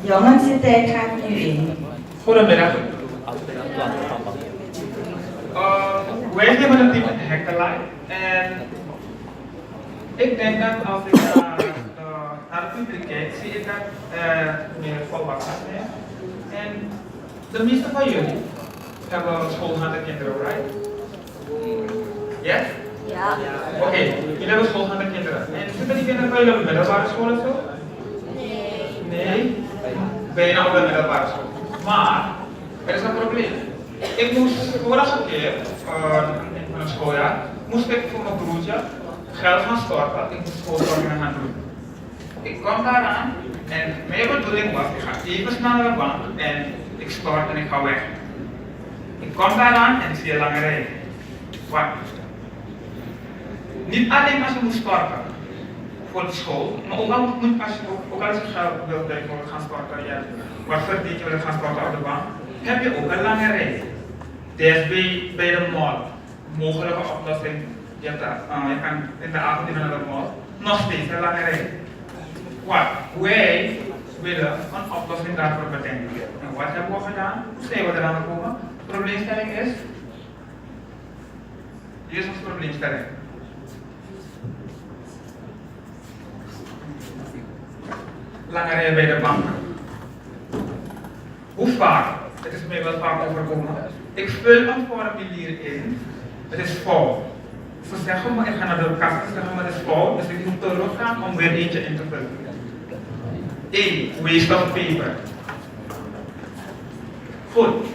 Jongens, de tijd gaat nu in. Goedemiddag. Wij hebben een team in Hackathon en ik denk dat als ik naar het publiek kijk, zie ik dat meer volwassenen zijn. En de meeste van jullie hebben schoolgaande kinderen, right? Yes? Ja. Oké, jullie hebben schoolgaande kinderen. En zitten die kinderen bij jullie op de middelbare school of zo? Nee. Nee? Bijna op de middelbare school. Maar, er is een probleem. Ik moest vorige keer, in een schooljaar, moest ik voor mijn broertje geld gaan storten. Ik moest schoolstortingen gaan doen. Ik kwam daaraan en mijn bedoeling was, ik ga even snel naar de bank en ik stort en ik ga weg. Ik kwam daaraan en ik zie een lange rij. Wat? Niet alleen als je moet storten voor de school, maar ook als je geld wilt bijvoorbeeld gaan storten, ja, wat verdient je wil gaan storten op de bank, heb je ook een lange rij. Dus bij de mall, mogelijke oplossing, je kan in de avond naar de mall, nog steeds een lange rij. Wat? Wij willen een oplossing daarvoor bedenken. En wat hebben we gedaan? Hoe zijn we eraan gekomen? De probleemstelling is, hier is onze probleemstelling. Lange rij bij de bank. Hoe vaak? Het is mij wel vaak overkomen. Ik vul een formulier in, het is vol. Ze zeggen me, ik ga naar de kast en zeggen me, het is vol, dus ik moet teruggaan om weer eentje in te vullen. 1. Waste of paper. Goed.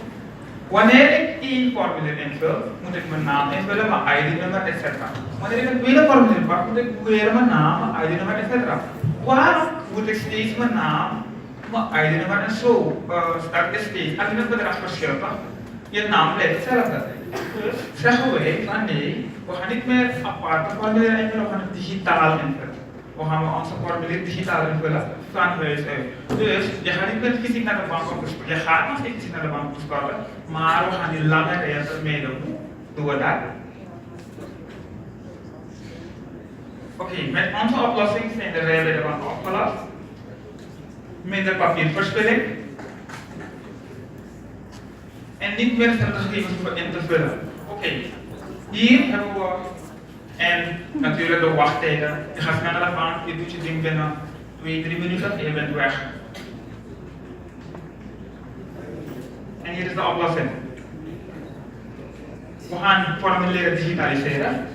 Wanneer ik één formulier invul, moet ik mijn naam invullen, mijn ID-nummer, etc. Wanneer ik een tweede formulier pak, moet ik weer mijn naam, mijn ID-nummer, etc. Waarom moet ik steeds mijn naam, mijn ID-nummer en zo? Dat is steeds, als je het bedrag verschilt, je naam blijft hetzelfde. Dus zeggen wij van nee, we gaan niet meer aparte formulieren invullen, we gaan het digitaal invullen. We gaan onze formulier digitaal invullen van huis uit. Dus je gaat niet meer fysiek naar de bank om te sporten. Je gaat nog steeds fysiek naar de bank om te sporten, maar we gaan die lange rijen vermijden. Hoe doen we dat? Oké, met onze oplossing zijn de rijen bij de bank opgelost. Minder papierverspilling. En niet meer de gegevens voor in te vullen. Oké, hier hebben we, en natuurlijk de wachttijden. Je gaat snel naar de bank, je doet je ding binnen 2-3 minuten en je bent weg. En hier is de oplossing. We gaan formulieren digitaliseren.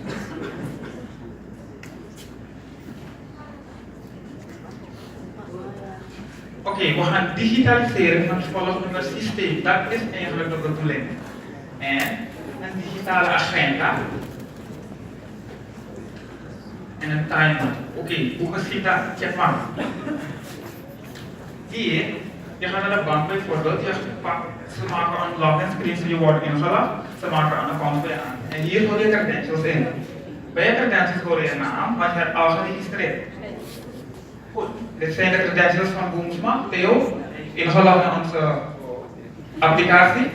Oké, we gaan digitaliseren van het volgende systeem. Dat is eigenlijk de bedoeling. En een digitale agenda. En een timer. Oké, hoe geschiet dat? Check maar. Hier, je gaat naar de bank bijvoorbeeld, ze maken een login screen, zo je wordt ingelogd, ze maken een account bij je aan. En hier hoor je credentials in. Bij je credentials hoor je naam, want je hebt al geregistreerd. Goed, dit zijn de credentials van Boomsma, Theo, ingelogd in onze applicatie.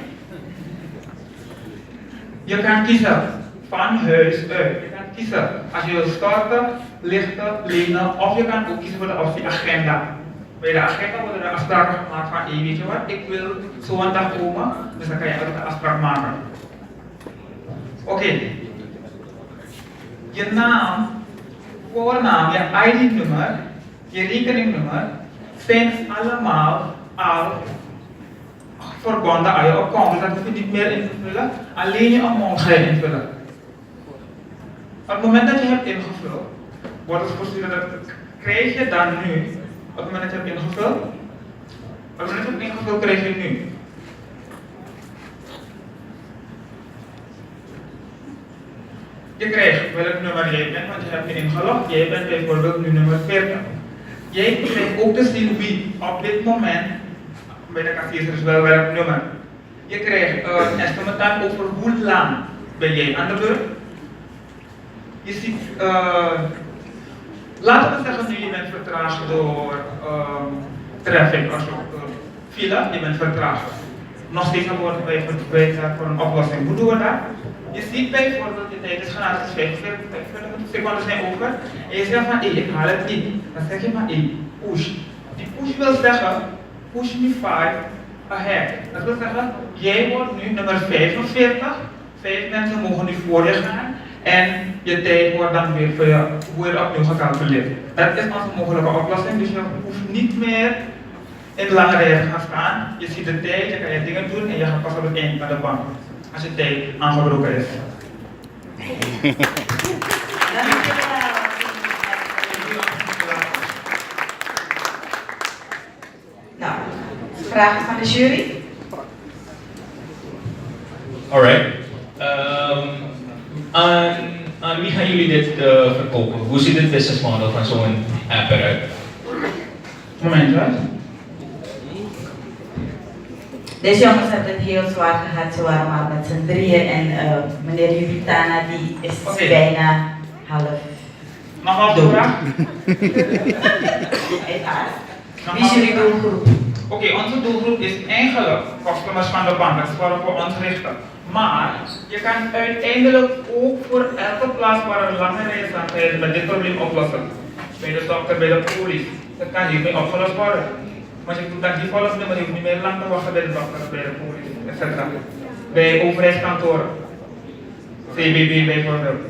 Je kan kiezen van huis uit. Je kan kiezen als je wil starten, lichten, lenen, of je kan ook kiezen voor de optie agenda. Bij de agenda worden er afspraken gemaakt van, hey, weet je wat, ik wil zo'n dag komen, dus dan kan je altijd een afspraak maken. Oké. Je naam, voornaam, je ID-nummer, je rekeningnummer zijn allemaal al verbonden aan je account. Dus dat hoef je niet meer in te vullen, alleen je amount ga je invullen. Op het moment dat je hebt ingevuld, wordt het gestuurd, dat krijg je dan nu. Op het moment dat je hebt ingevuld, krijg je nu. Je krijgt welk nummer jij bent, want je hebt je ingelogd. Jij bent bijvoorbeeld nu nummer 40. Jij krijgt ook te zien wie op dit moment, bij de kassier is wel welk nummer. Je krijgt een estimate over hoe lang ben jij aan de beurt. Je ziet, laten we zeggen nu je bent vertraagd door traffic of file, je bent vertraagd. nog steeds worden wij voor een oplossing. Hoe doen we dat? Je ziet bijvoorbeeld, de tijd is gratis 45 seconden zijn over. En je zegt van, ik haal het niet. Dan zeg je van, push. Die push wil zeggen, push me 5 ahead. Dat wil zeggen, jij wordt nu nummer 45. 5 mensen mogen nu voor je gaan. En je tijd wordt dan weer opnieuw gecalculeerd. Dat is onze mogelijke oplossing. Dus je hoeft niet meer in de lange rij te gaan staan. Je ziet de tijd, je kan je dingen doen en je gaat pas op het eind van de bank. Als je tijd aangebroken is. Nou, vragen van de jury? Alright. Aan wie gaan jullie dit verkopen? Hoe ziet het business model van zo'n app eruit? Moment hoor. Deze jongens hebben het heel zwaar gehad, ze waren maar met z'n drieën en meneer Jubitana die is bijna half. Nog een vraag? Wie is jullie doelgroep? Oké, onze doelgroep is eigenlijk customers van de bank, dat is waar we voor ons richten. Maar je kan uiteindelijk ook voor elke plaats waar een lange rij staat met dit probleem oplossen. Bij de dokter, bij de politie, dat kan hiermee opgelost worden. Maar je doet dat die volgende, maar je hoeft niet meer lang te wachten bij de dokter, bij de politie, etc. Bij overheidskantoren, CBB bijvoorbeeld.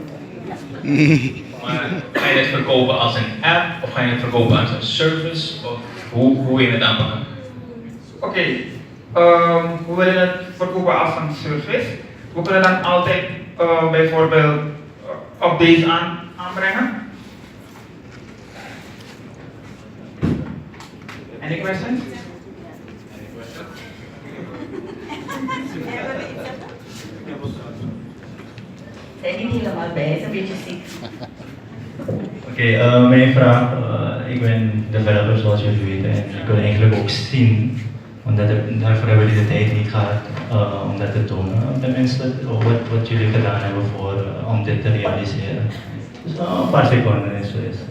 Maar ga je het verkopen als een app of ga je het verkopen als een service? Of hoe wil je het aanpakken? Oké, we willen het verkopen als een service. We kunnen dan altijd bijvoorbeeld updates aanbrengen. Any questions? Zijn niet helemaal bij, is een beetje ziek. Oké, mijn vraag, ik ben developer zoals jullie weten en ik wil eigenlijk ook zien, omdat daarvoor hebben jullie de tijd niet gehad om dat te tonen, tenminste wat jullie gedaan hebben om dit te realiseren. Dus een paar seconden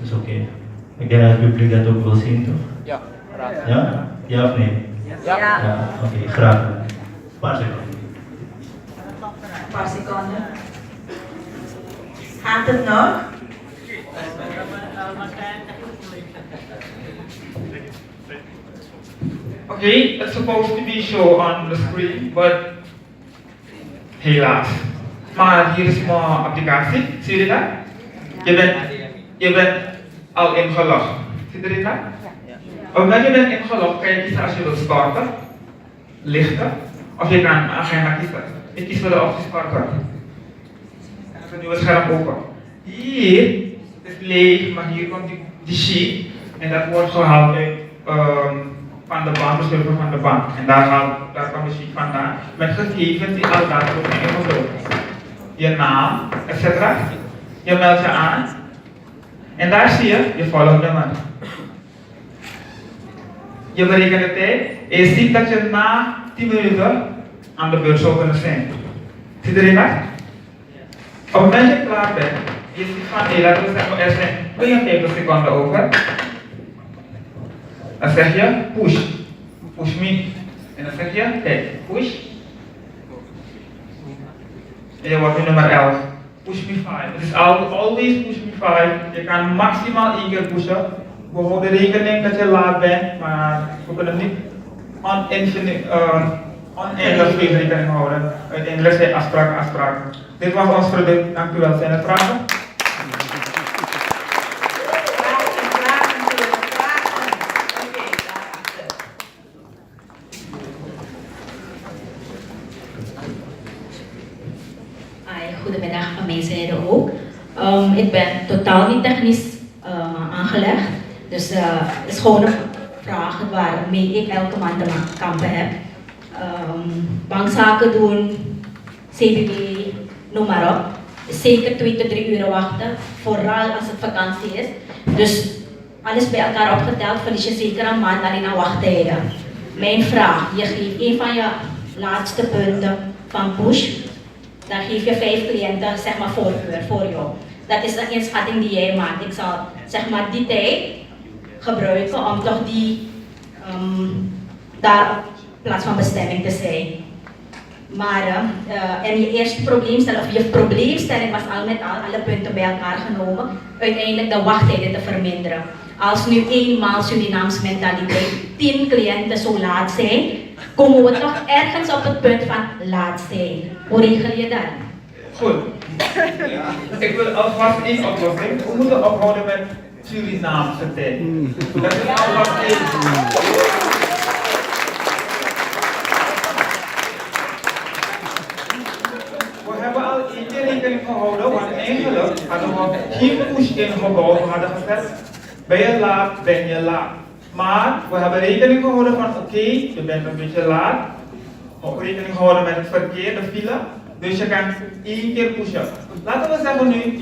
is oké. Ik denk dat het publiek dat ook wil zien, toch? Ja, graag. Ja? Ja of nee? Ja. Oké, graag. Een paar seconden. Een paar seconden. Gaat het nog? Okay, it's supposed to be shown on the screen, but helaas. Maar hier is mijn applicatie, zie je dat? Je bent al ingelogd. Zie je dat? Omdat je bent ingelogd, kan je kiezen als je wilt starten, lichten, of je kan een agenda kiezen. Ik kies voor de optie starten. En dan is een nieuwe scherm open. Hier is leeg, maar hier komt die sheet en dat wordt gehaald uit van de bank, de server van de bank. En daar komt de sheet vandaan met gegevens die al daar worden ingevuld. Je naam, etc. Je meldt je aan en daar zie je volgnummer. Je berekent de tijd en je ziet dat je na 10 minuten aan de beurt zou kunnen zijn. Ziet erin dat? Op het moment dat je klaar bent, je ziet van laten we zeggen, er zijn 52 seconden over. Dan zeg je push me. En dan zeg je push. En je wordt nu nummer 11. Push me 5. Het is always push me 5. Je kan maximaal 1 keer pushen. We houden rekening dat je laat bent, maar we kunnen niet oneindig veel rekening houden. Uiteindelijk zijn afspraken. Dit was ons product, dank u wel. Zijn er vragen? Goedemiddag van mijn zijde ook. Ik ben totaal niet technisch aangelegd, dus het is gewoon een vraag waarmee ik elke maand te kampen heb. Bankzaken doen, CBB, noem maar op. Zeker 2 tot 3 uur wachten, vooral als het vakantie is. Dus alles bij elkaar opgeteld verlies je zeker een maand alleen aan wachttijden. Mijn vraag, je geeft een van je laatste punten van push. Dan geef je 5 cliënten zeg maar voorkeur voor jou. Dat is een inschatting die jij maakt. Ik zal zeg maar die tijd gebruiken om toch die daar op plaats van bestemming te zijn. Maar en je eerste probleemstelling, of je probleemstelling was al met al alle punten bij elkaar genomen, uiteindelijk de wachttijden te verminderen. Als nu eenmaal Surinaams mentaliteit 10 cliënten zo laat zijn, komen we toch ergens op het punt van laat zijn. Hoe regel je dat? Goed. Ik wil alvast één oplossing. We moeten ophouden met Surinaamse tijd. Dat is alvast één. We hebben al één keer rekening gehouden, want eigenlijk hadden we geen push ingebouwd. We hadden gezegd, ben je laat, ben je laat. Maar we hebben rekening gehouden van oké, je bent een beetje laat. Ook rekening gehouden met het verkeer, de file. Dus je kan 1 keer pushen. Laten we zeggen nu,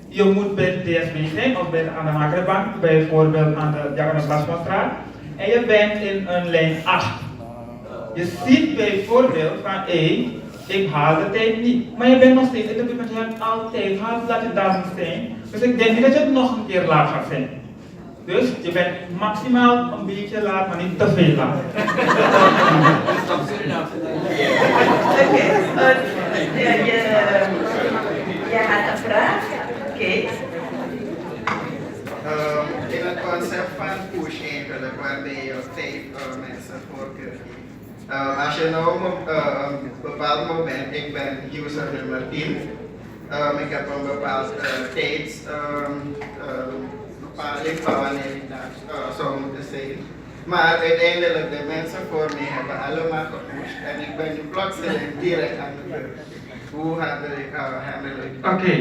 je moet bij de DSB zijn of bij de aandeelhoudersbank, bijvoorbeeld aan de Jaarlijkse Plasmastraat. En je bent in een lijn 8. Je ziet bijvoorbeeld van ik haal de tijd niet. Maar je bent nog steeds in de buurt, want je hebt altijd haalt dat je daar moet zijn. Dus ik denk niet dat je nog een keer laat gaat zijn. Dus je bent maximaal een beetje laat, maar niet te veel laat. Oké, je had een vraag? Oké. In het concept van push eigenlijk, waarbij je tijd mensen voorkeur geeft. Als je nou een bepaald moment, ik ben user nummer 10, ik heb een bepaald tijdsbepaling van wanneer ik daar zou moeten zijn. Maar uiteindelijk, de mensen voor mij hebben allemaal gepusht en ik ben nu plotseling direct aan de beurt. Hoe handel ik het? Oké,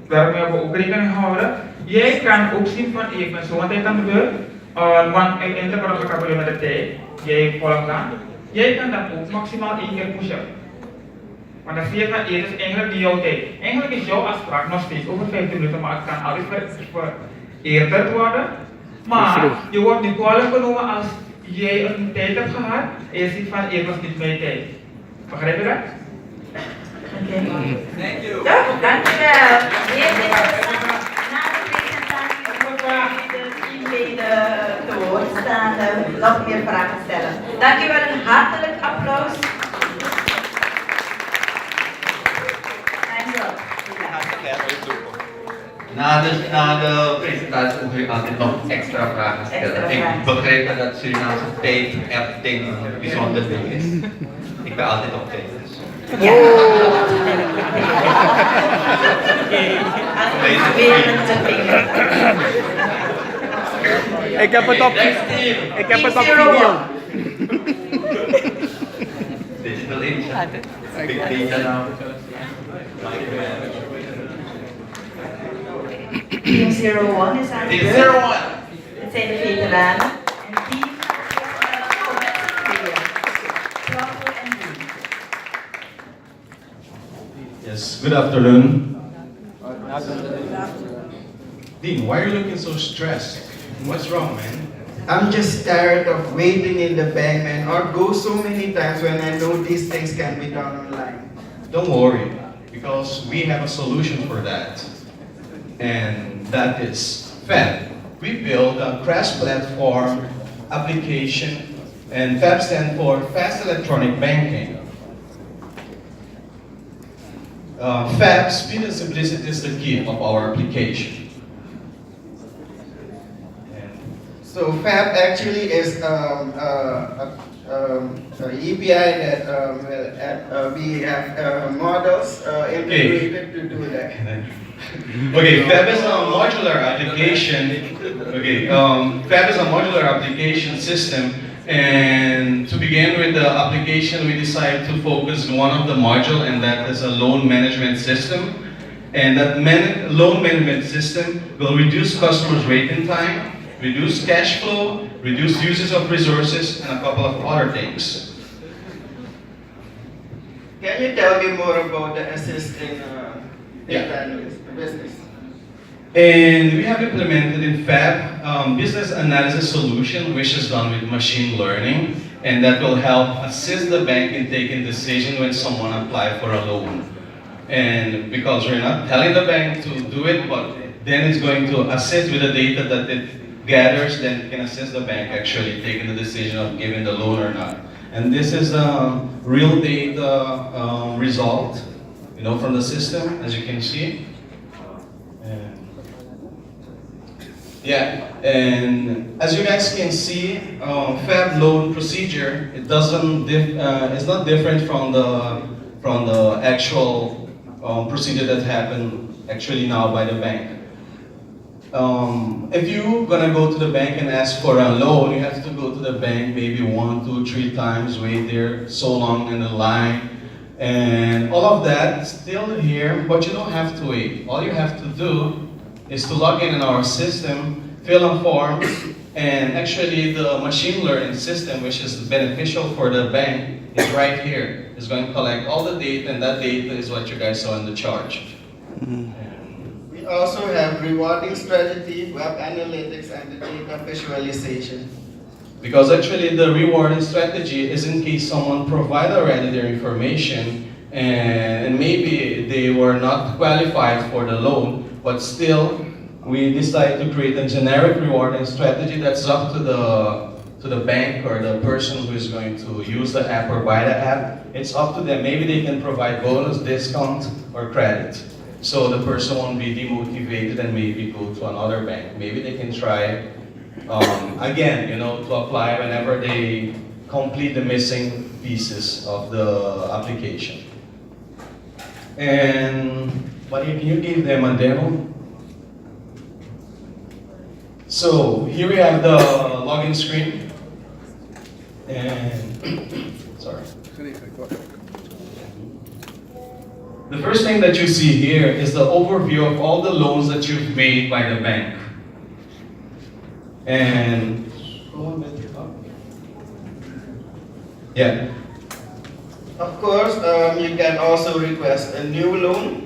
daarmee hebben we ook rekening gehouden. Jij kan ook zien van ik ben zo'n tijd aan de beurt, want uiteindelijk wordt het probleem met de tijd. Jij volgt dan. Jij kan dat ook maximaal 1 keer pushen. Want dan zie je van het is eigenlijk niet jouw tijd. Eigenlijk is jouw afspraak nog steeds over 15 minuten, maar het kan altijd vereerderd worden. Maar je wordt niet kwalijk genomen als jij een tijd hebt gehad en je ziet van het was niet mijn tijd. Begrijp je dat? Oké. Toch, dankjewel. Na de presentatie de teamleden te woord staan nog meer vragen stellen. Dankjewel, een hartelijk applaus. Na de presentatie hoef ik altijd nog extra vragen stellen. Ik begreep dat Surinaamse tijd echt een bijzonder ding is. Ik ben altijd op tijd. Dus. Ja. Ik heb het op video. Digital Initiative. Big data now. Team ZerOne is aan de beurt. ZerOne. Het zijn de veteranen. En team Yes, good afternoon. Dean, why are you looking so stressed? What's wrong, man? I'm just tired of waiting in the bank, man, or go so many times when I know these things can be done online. Don't worry, because we have a solution for that. And that is FAB. We build a cross-platform application, and FAB stands for Fast Electronic Banking. FAB, speed and simplicity is the key of our application. So FAB actually is an API that we have models integrated to do that. Okay, FAB is a modular application. Okay, FAB is a modular application system, and to begin with the application, we decided to focus on one of the module, and that is a loan management system. And that loan management system will reduce customers' waiting time, reduce cash flow, reduce usage of resources, and a couple of other things. Can you tell me more about the assisting business? And we have implemented in FAB business analysis solution, which is done with machine learning, and that will help assist the bank in taking decision when someone applies for a loan. And because we're not telling the bank to do it, but then it's going to assist with the data that it gathers, then it can assist the bank actually taking the decision of giving the loan or not. And this is a real data result, from the system, as you can see. Yeah, and as you guys can see, Fed loan procedure, it's not different from the actual procedure that happened actually now by the bank. If you're gonna go to the bank and ask for a loan, you have to go to the bank maybe 1, 2, 3 times, wait there so long in the line, and all of that is still here, but you don't have to wait. All you have to do is to log in our system, fill a form, and actually the machine learning system, which is beneficial for the bank, is right here. It's going to collect all the data, and that data is what you guys saw in the chart. We also have rewarding strategy, web analytics, and the data visualization. Because actually the rewarding strategy is in case someone provide already their information and maybe they were not qualified for the loan, but still we decided to create a generic rewarding strategy that's up to the bank or the person who is going to use the app or buy the app. It's up to them. Maybe they can provide bonus, discount, or credit. So the person won't be demotivated and maybe go to another bank. Maybe they can try again, to apply whenever they complete the missing pieces of the application. But can you give them a demo? So here we have the login screen, and sorry. The first thing that you see here is the overview of all the loans that you've made by the bank. And yeah. Of course, you can also request a new loan.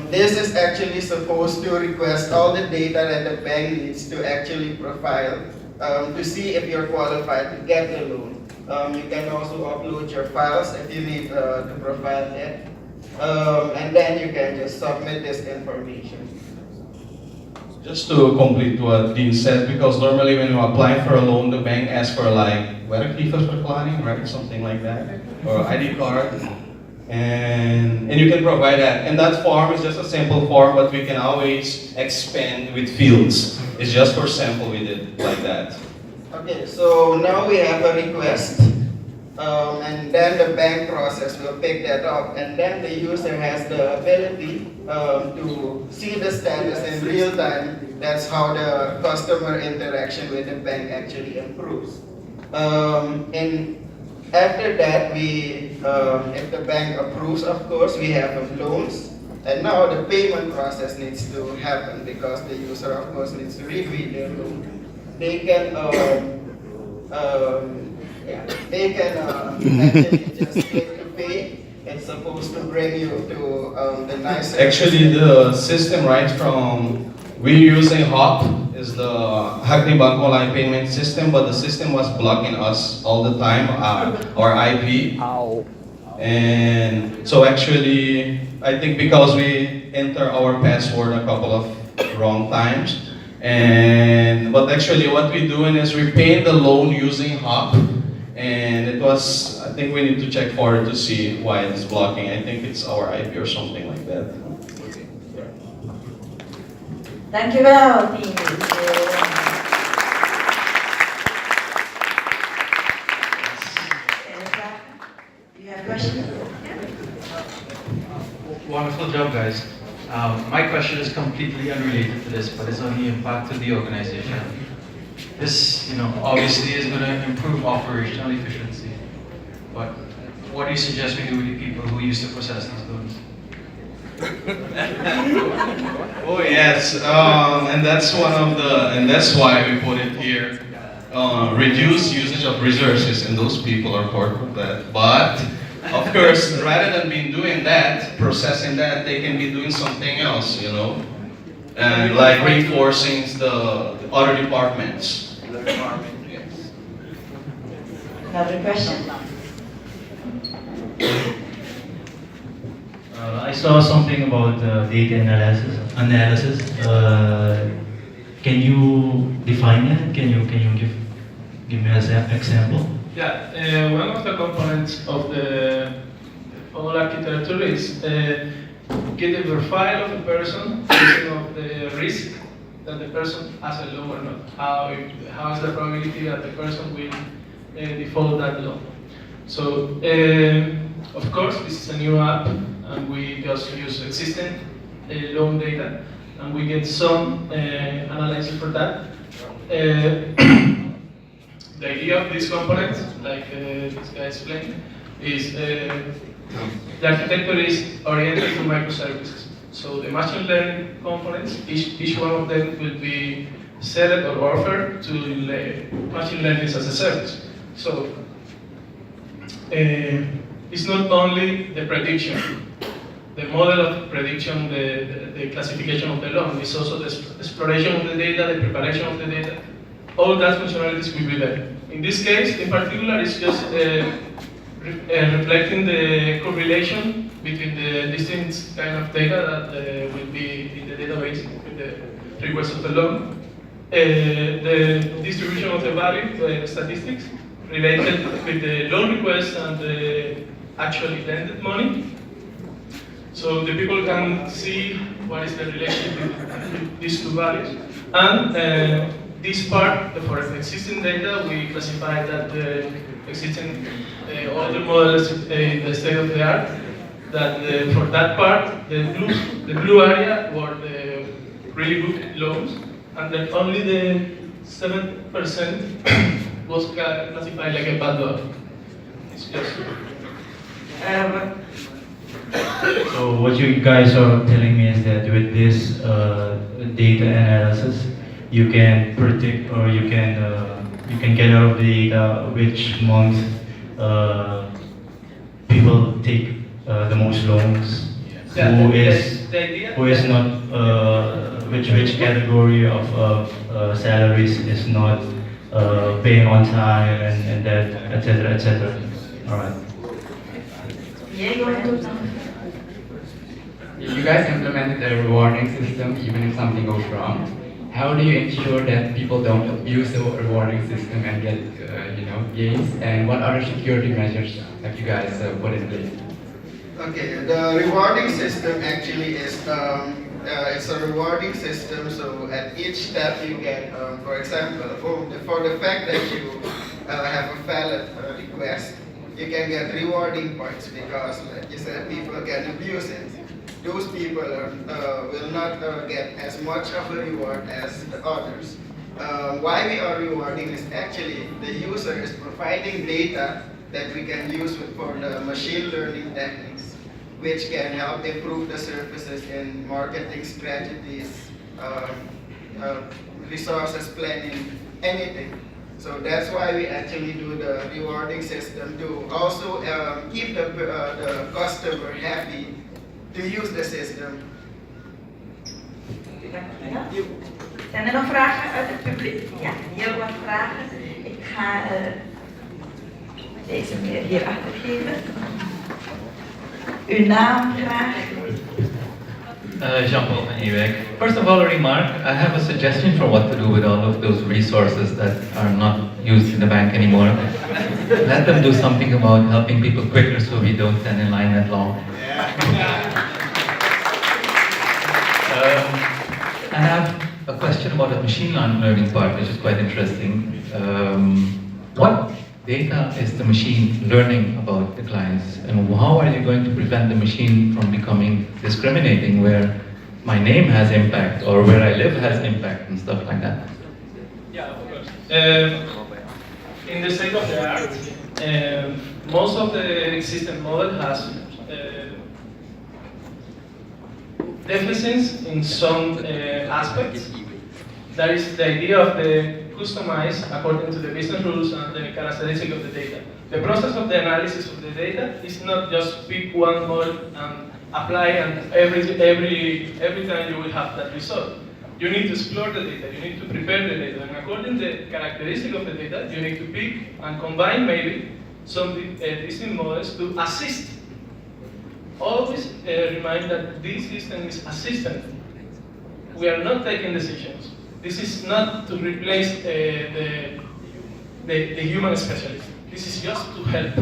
This is actually supposed to request all the data that the bank needs to actually profile to see if you're qualified to get the loan. You can also upload your files if you need to profile that. And then you can just submit this information. Just to complete what Dean said, because normally when you apply for a loan, the bank asks for werkgeversverklaring, right? Something like that, or ID card. And you can provide that. And that form is just a simple form, but we can always expand with fields. It's just for sample we did like that. Okay, so now we have a request, and then the bank process will pick that up, and then the user has the ability to see the status in real time. That's how the customer interaction with the bank actually improves. And after that, if the bank approves, of course, we have loans. And now the payment process needs to happen because the user, of course, needs to review their loan. They can actually just click to pay. It's supposed to bring you to the nice. Actually, the system right from we're using HOP is the Hackathon online payment system, but the system was blocking us all the time, our IP. And so actually, I think because we enter our password a couple of wrong times, but actually what we're doing is we're paying the loan using HOP, and it was, I think we need to check for it to see why it's blocking. I think it's our IP or something like that. Dankjewel, team. Do you have questions? Wonderful job, guys. My question is completely unrelated to this, but it's on the impact of the organization. This, obviously is going to improve operational efficiency. But what do you suggest we do with the people who used to process these loans? Oh yes, and that's that's why we put it here. Reduce usage of resources, and those people are part of that. But of course, rather than being doing that, processing that, they can be doing something else, and like reinforcing the other departments. Yes. Another question? I saw something about data analysis. can you define it? Can you give me an example? Yeah, one of the components of the whole architecture is get a profile of a person based on the risk that the person has a loan or not. How is the probability that the person will default that loan? So, of course, this is a new app, and we just use existing loan data, and we get some analysis for that. The idea of this component, like this guy explained, is the architecture is oriented to microservices. So the machine learning components, each one of them will be set or offered to machine learning as a service. So it's not only the prediction, the model of prediction, the classification of the loan, it's also the exploration of the data, the preparation of the data. All that functionalities will be there. In this case, in particular, it's just reflecting the correlation between the distinct kind of data that will be in the database with the request of the loan. The distribution of the value, the statistics, related with the loan request and the actually lended money. So the people can see what is the relationship between these two values. And this part, for the existing data, we classify that the existing older models in the state of the art, that for that part, the blue area were the really good loans, and then only the 7% was classified like a bad loan. It's just... So what you guys are telling me is that with this data analysis, you can predict, or you can get out of the data which month people take the most loans, who is not, which category of salaries is not paying on time, and that, etc., etc. All right. Yeah, you want to know? You guys implemented a rewarding system even if something goes wrong. How do you ensure that people don't abuse the rewarding system and get, gains? And what other security measures have you guys put in place? Okay, the rewarding system actually is it's a rewarding system. So at each step you get, for example, for the fact that you have a valid request, you can get rewarding points because, like you said, people can abuse it. Those people will not get as much of a reward as the others. Why we are rewarding is actually the user is providing data that we can use for the machine learning techniques, which can help improve the services in marketing strategies, resources planning, anything. So that's why we actually do the rewarding system to also keep the customer happy to use the system. Zijn er nog vragen uit het publiek? Ja, heel wat vragen. Ik ga deze meneer hier achter geven. Uw naam graag. Jean-Paul van Ewijk. First of all, a remark. I have a suggestion for what to do with all of those resources that are not used in the bank anymore. Let them do something about helping people quicker so we don't stand in line that long. And I have a question about the machine learning part, which is quite interesting. What data is the machine learning about the clients, and how are you going to prevent the machine from becoming discriminating, where my name has impact or where I live has impact and stuff like that? Yeah, of course. In the state of the art, most of the existing model has deficits in some aspects. That is the idea of the customize according to the business rules and the characteristic of the data. The process of the analysis of the data is not just pick one model and apply, and every time you will have that result. You need to explore the data, you need to prepare the data, and according to the characteristic of the data, you need to pick and combine maybe some distinct models to assist. Always remind that this system is assistant. We are not taking decisions. This is not to replace the human specialist. This is just to help.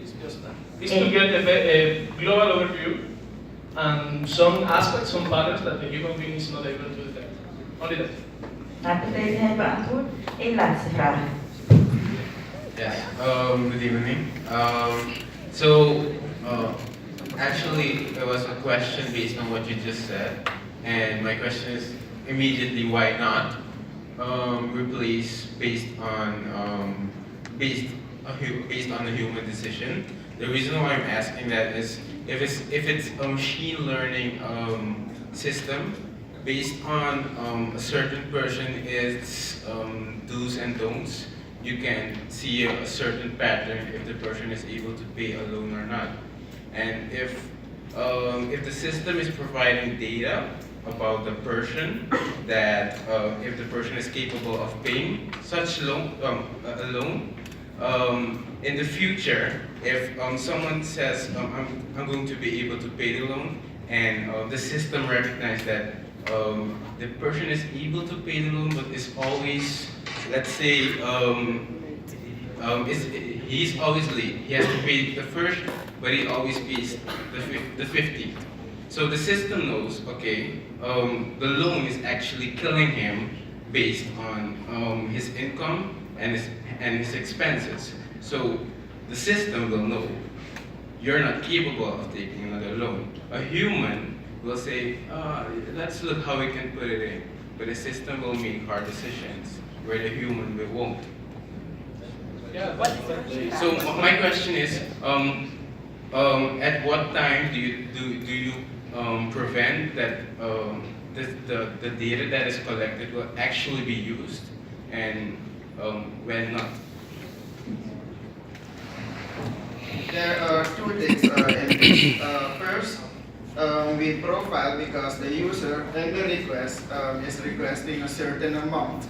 It's just that. It's to get a global overview and some aspects, some patterns that the human being is not able to detect. Only that. Partij heeft beantwoord. Eén laatste vraag. Yes, good evening. Actually, it was a question based on what you just said, and my question is immediately, why not replace based on a human decision? The reason why I'm asking that is if it's a machine learning system based on a certain person is do's and don'ts, you can see a certain pattern if the person is able to pay a loan or not. And if the system is providing data about the person, that if the person is capable of paying such a loan, in the future, if someone says, I'm going to be able to pay the loan, and the system recognizes that the person is able to pay the loan, but is always, let's say, he's always late. He has to pay the first, but he always pays the 50. So the system knows, okay, the loan is actually killing him based on his income and his expenses. So the system will know you're not capable of taking another loan. A human will say, let's look how we can put it in. But the system will make hard decisions where the human won't. So my question is, at what time do you prevent that the data that is collected will actually be used, and when not? There are two things in this. First, we profile because the user in the request is requesting a certain amount.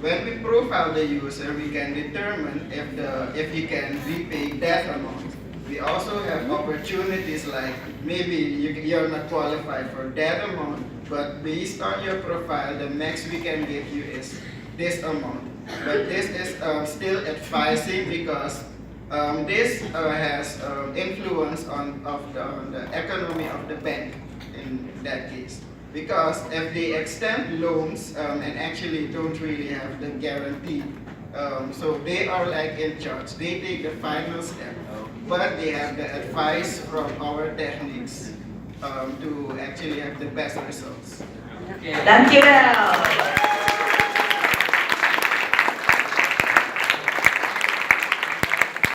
When we profile the user, we can determine if he can repay that amount. We also have opportunities like maybe you're not qualified for that amount, but based on your profile, the max we can give you is this amount. But this is still advising because this has influence on the economy of the bank in that case. Because if they extend loans and actually don't really have the guarantee, so they are like in charge. They take the final step, but they have the advice from our techniques to actually have the best results. Dankjewel.